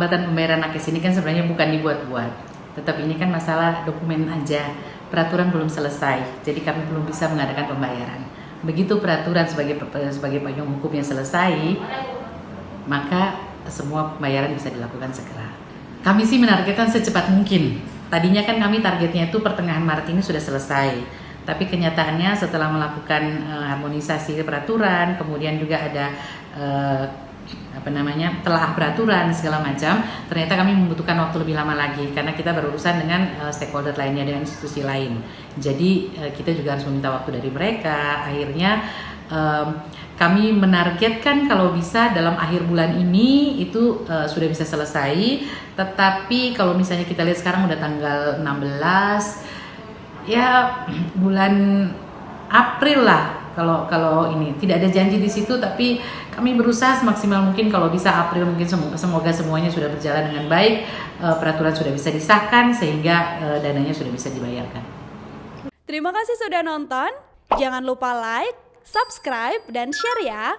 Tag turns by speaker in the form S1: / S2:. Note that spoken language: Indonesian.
S1: Hambatan pembayaran nakes ini kan sebenarnya bukan dibuat-buat, tetap ini kan masalah dokumen aja, peraturan belum selesai, jadi kami belum bisa mengadakan pembayaran. Begitu peraturan sebagai payung hukumnya selesai, maka semua pembayaran bisa dilakukan segera. Kami sih menargetkan secepat mungkin. Tadinya kan kami targetnya itu pertengahan Maret ini sudah selesai. Tapi kenyataannya setelah melakukan harmonisasi peraturan, kemudian juga ada telah peraturan segala macam, ternyata kami membutuhkan waktu lebih lama lagi karena kita berurusan dengan stakeholder lainnya, dengan institusi lain. Jadi kita juga harus meminta waktu dari mereka. Akhirnya kami menargetkan kalau bisa dalam akhir bulan ini itu sudah bisa selesai. Tetapi kalau misalnya kita lihat sekarang udah tanggal 16, ya bulan April lah. Kalau ini tidak ada janji di situ, tapi kami berusaha semaksimal mungkin kalau bisa April, mungkin semoga semuanya sudah berjalan dengan baik, peraturan sudah bisa disahkan sehingga dananya sudah bisa dibayarkan.
S2: Terima kasih sudah nonton. Jangan lupa like, subscribe, dan share ya.